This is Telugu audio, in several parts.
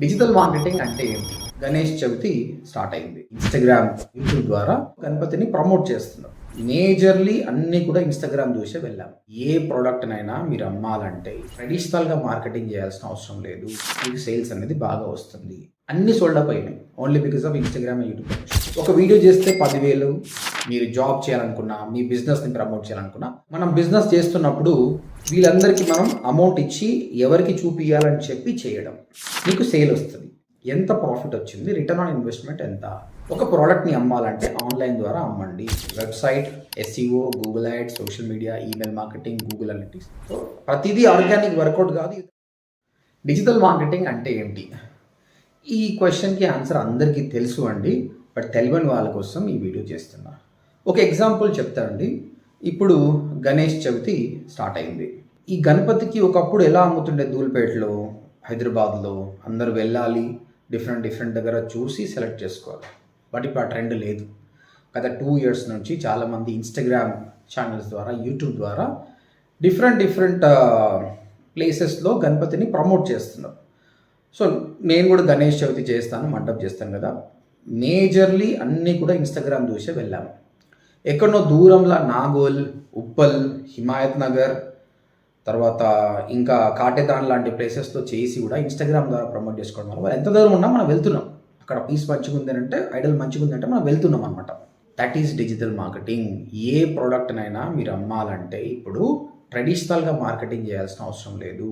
డిజిటల్ మార్కెటింగ్ అంటే ఏంటి? గణేష్ చవితి స్టార్ట్ అయింది. ఇన్స్టాగ్రామ్, యూట్యూబ్ ద్వారా గణపతిని ప్రమోట్ చేస్తున్నారు. మేజర్లీ అన్నీ కూడా ఇన్స్టాగ్రామ్ చూసే వెళ్ళాం. ఏ ప్రోడక్ట్నైనా మీరు అమ్మాలంటే ట్రెడిషనల్గా మార్కెటింగ్ చేయాల్సిన అవసరం లేదు. మీకు సేల్స్ అనేది బాగా వస్తుంది. అన్ని సోల్డ్ అప్ అయినాయి only because of Instagram and YouTube. ఒక వీడియో చేస్తే 10,000, మీరు జాబ్ చేయాలనుకున్నా, మీ బిజినెస్ని ప్రమోట్ చేయాలనుకున్నా, మనం బిజినెస్ చేస్తున్నప్పుడు వీళ్ళందరికీ మనం అమౌంట్ ఇచ్చి ఎవరికి చూపించాలని చెప్పి చేయడం, మీకు సేల్ వస్తుంది. ఎంత ప్రాఫిట్ వచ్చింది, రిటర్న్ ఆన్ ఇన్వెస్ట్మెంట్ ఎంత? ఒక ప్రోడక్ట్ని అమ్మాలంటే ఆన్లైన్ ద్వారా అమ్మండి. Website, SEO, Google ads, social media, email marketing, Google analytics. So ప్రతిదీ ఆర్గానిక్ వర్కౌట్ కాదు. డిజిటల్ మార్కెటింగ్ అంటే ఏంటి? ఈ క్వశ్చన్కి ఆన్సర్ అందరికీ తెలుసు అండి, బట్ తెలియని వాళ్ళ కోసం ఈ వీడియో చేస్తున్నా. ఒక ఎగ్జాంపుల్ చెప్తానండి. ఇప్పుడు గణేష్ చవితి స్టార్ట్ అయింది. ఈ గణపతికి ఒకప్పుడు ఎలా అమ్ముతుండే, ధూల్పేటలో, హైదరాబాద్లో అందరూ వెళ్ళాలి, డిఫరెంట్ దగ్గర చూసి సెలెక్ట్ చేసుకోవాలి. బట్ ఇప్పుడు ఆ ట్రెండ్ లేదు. గత 2 years నుంచి చాలామంది ఇన్స్టాగ్రామ్ ఛానల్స్ ద్వారా, యూట్యూబ్ ద్వారా డిఫరెంట్ ప్లేసెస్లో గణపతిని ప్రమోట్ చేస్తున్నారు. సో నేను కూడా గణేష్ చవితి చేస్తాను, మండప్ చేస్తాను కదా. మేజర్లీ అన్నీ కూడా ఇన్స్టాగ్రామ్ చూసే వెళ్ళాము. ఎక్కడనో దూరంలో నాగోల్, ఉప్పల్, హిమాయత్ నగర్, తర్వాత ఇంకా కాటేదాన్ లాంటి ప్లేసెస్లో చేసి కూడా ఇన్స్టాగ్రామ్ ద్వారా ప్రమోట్ చేసుకోవడం వల్ల ఎంత దూరం ఉన్నా మనం వెళ్తున్నాం. అక్కడ పీస్ మంచిగా ఉందంటే, ఐడల్ మంచిగా ఉందంటే మనం వెళ్తున్నాం అనమాట. That is digital marketing. ఏ ప్రోడక్ట్నైనా మీరు అమ్మాలంటే ఇప్పుడు ట్రెడిషనల్గా మార్కెటింగ్ చేయాల్సిన అవసరం లేదు.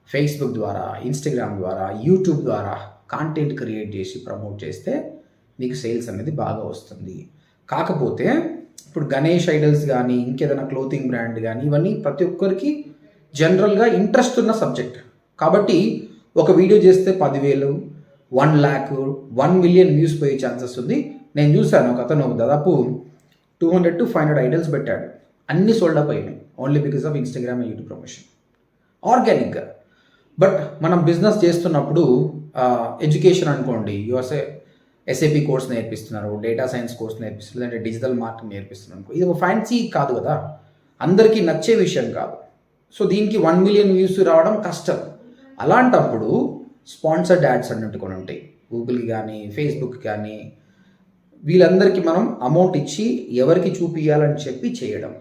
ఫేస్బుక్ ద్వారా, ఇన్స్టాగ్రామ్ ద్వారా, యూట్యూబ్ ద్వారా కాంటెంట్ క్రియేట్ చేసి ప్రమోట్ చేస్తే మీకు సేల్స్ అనేది బాగా వస్తుంది. కాకపోతే ఇప్పుడు గణేష్ ఐడల్స్ కానీ, ఇంకేదైనా క్లోతింగ్ బ్రాండ్ కానీ, ఇవన్నీ ప్రతి ఒక్కరికి జనరల్గా ఇంట్రెస్ట్ ఉన్న సబ్జెక్ట్. కాబట్టి ఒక వీడియో చేస్తే 10,000, 1 lakh, 1 million వ్యూస్ పోయే ఛాన్సెస్ ఉంది. నేను చూశాను, ఒక అతను దాదాపు 200 to 500 ఐడల్స్ పెట్టాడు. అన్నీ సోల్డ్ అప్ అయినాయి only because of Instagram and YouTube promotion, ఆర్గానిక్గా. బట్ మనం బిజినెస్ చేస్తున్నప్పుడు ఎడ్యుకేషన్ అనుకోండి, ఎస్ఏపి కోర్స్ నేర్పిస్తున్నారు, డేటా సైన్స్ కోర్స్ నేర్పిస్తున్నారు, లేదంటే డిజిటల్ మార్కెటింగ్ నేర్పిస్తున్నారు అనుకో, ఇది ఒక ఫ్యాన్సీ కాదు కదా, అందరికీ నచ్చే విషయం కాదు. సో దీనికి 1 million వ్యూస్ రావడం కష్టం. అలాంటప్పుడు స్పాన్సర్డ్ యాడ్స్ అన్నట్టు కొన్ని ఉంటాయి, గూగుల్కి కానీ, ఫేస్బుక్ కానీ, వీళ్ళందరికీ మనం అమౌంట్ ఇచ్చి ఎవరికి చూపించాలని చెప్పి చేయడం.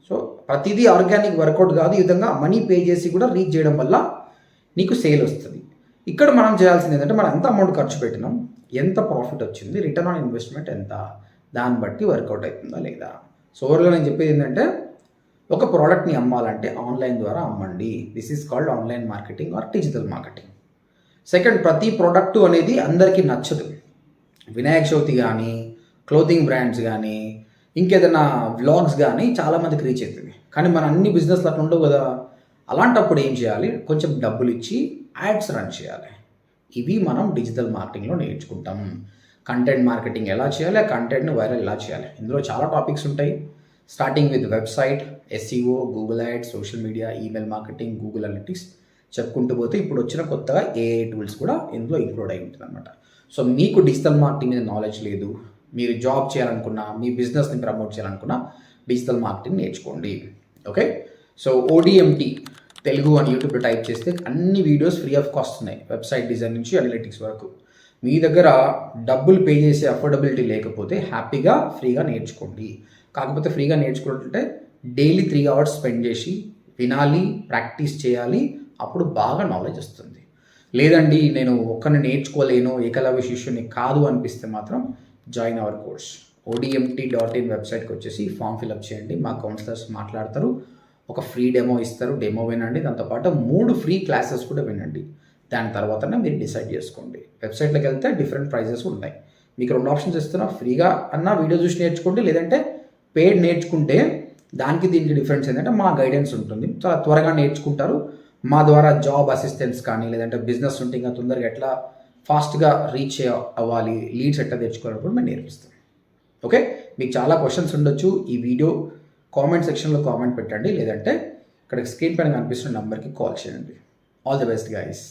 సో ప్రతిదీ ఆర్గానిక్ వర్కౌట్ కాదు. ఈ విధంగా మనీ పే చేసి కూడా రీచ్ చేయడం వల్ల నీకు సేల్ వస్తుంది. ఇక్కడ మనం చేయాల్సింది ఏంటంటే, మనం ఎంత అమౌంట్ ఖర్చు పెట్టినాం, ఎంత ప్రాఫిట్ వచ్చింది, రిటర్న్ ఆన్ ఇన్వెస్ట్మెంట్ ఎంత, దాన్ని బట్టి వర్కౌట్ అవుతుందా లేదా. సో ఓవర్గా నేను చెప్పేది ఏంటంటే, ఒక ప్రోడక్ట్ని అమ్మాలంటే ఆన్లైన్ ద్వారా అమ్మండి. This is called online marketing or digital marketing. Second, ప్రతి ప్రోడక్టు అనేది అందరికీ నచ్చదు. వినాయక చవితి కానీ, క్లోతింగ్ బ్రాండ్స్ కానీ, ఇంకేదైనా వ్లాగ్స్ కానీ చాలామందికి రీచ్ అవుతుంది. కానీ మన అన్ని బిజినెస్లు అట్లా ఉండవు కదా. అలాంటప్పుడు ఏం చేయాలి, కొంచెం డబ్బులు ఇచ్చి యాడ్స్ రన్ చేయాలి. ఇవి మనం డిజిటల్ మార్కెటింగ్లో నేర్చుకుంటాం. కంటెంట్ మార్కెటింగ్ ఎలా చేయాలి, ఆ కంటెంట్ని వైరల్ ఎలా చేయాలి, ఇందులో చాలా టాపిక్స్ ఉంటాయి. Starting with website, SEO, Google ads, social media, email marketing, Google analytics చెప్పుకుంటూ పోతే ఇప్పుడు వచ్చిన కొత్తగా ఏఐ టూల్స్ కూడా ఇందులో ఇంక్లూడ్ అయి ఉంటుంది అనమాట. సో మీకు డిజిటల్ మార్కెటింగ్ మీద నాలెడ్జ్ లేదు, మీరు జాబ్ చేయాలనుకున్నా, మీ బిజినెస్ని ప్రమోట్ చేయాలనుకున్నా, డిజిటల్ మార్కెటింగ్ నేర్చుకోండి. ఓకే. సో ఓడిఎంటీ తెలుగు అని యూట్యూబ్లో టైప్ చేస్తే అన్ని వీడియోస్ ఫ్రీ ఆఫ్ కాస్ట్ ఉన్నాయి, వెబ్సైట్ డిజైన్ నుంచి అనలిటిక్స్ వరకు. మీ దగ్గర డబ్బులు పే చేసే అఫోర్డబిలిటీ లేకపోతే హ్యాపీగా ఫ్రీగా నేర్చుకోండి. కాకపోతే ఫ్రీగా నేర్చుకుంటుంటే డైలీ 3 hours స్పెండ్ చేసి వినాలి, ప్రాక్టీస్ చేయాలి, అప్పుడు బాగా నాలెడ్జ్ వస్తుంది. లేదండి నేను ఒక్కరిని నేర్చుకోలేను, ఏకలవ్య శిష్యుని కాదు అనిపిస్తే మాత్రం జాయిన్ అవర్ కోర్స్. odmt.in వెబ్సైట్కి వచ్చేసి ఫామ్ ఫిల్అప్ చేయండి, మా కౌన్సిలర్స్ మాట్లాడతారు, ఒక ఫ్రీ డెమో ఇస్తారు, డెమో వినండి, దాంతోపాటు 3 ఫ్రీ క్లాసెస్ కూడా వినండి. దాని తర్వాతనే మీరు డిసైడ్ చేసుకోండి. వెబ్సైట్లోకి వెళ్తే డిఫరెంట్ ప్రైజెస్ ఉన్నాయి. మీకు 2 options ఇస్తున్నా, ఫ్రీగా అన్న వీడియో చూసి నేర్చుకోండి, లేదంటే పెయిడ్ నేర్చుకుంటే దానికి దీనికి డిఫరెన్స్ ఏంటంటే మా గైడెన్స్ ఉంటుంది, చాలా త్వరగా నేర్చుకుంటారు. మా ద్వారా జాబ్ అసిస్టెంట్స్ కానీ, లేదంటే బిజినెస్ ఉంటే ఇంకా తొందరగా ఎట్లా ఫాస్ట్గా రీచ్ అవ్వాలి, లీడ్స్ ఎట్లా తెచ్చుకోవాలి కూడా మేము నేర్పిస్తాం. ఓకే. మీకు చాలా క్వశ్చన్స్ ఉండొచ్చు. ఈ వీడియో కామెంట్ సెక్షన్లో కామెంట్ పెట్టండి, లేదంటే ఇక్కడ స్క్రీన్ పైన కనిపిస్తున్న నెంబర్కి కాల్ చేయండి. All the best guys.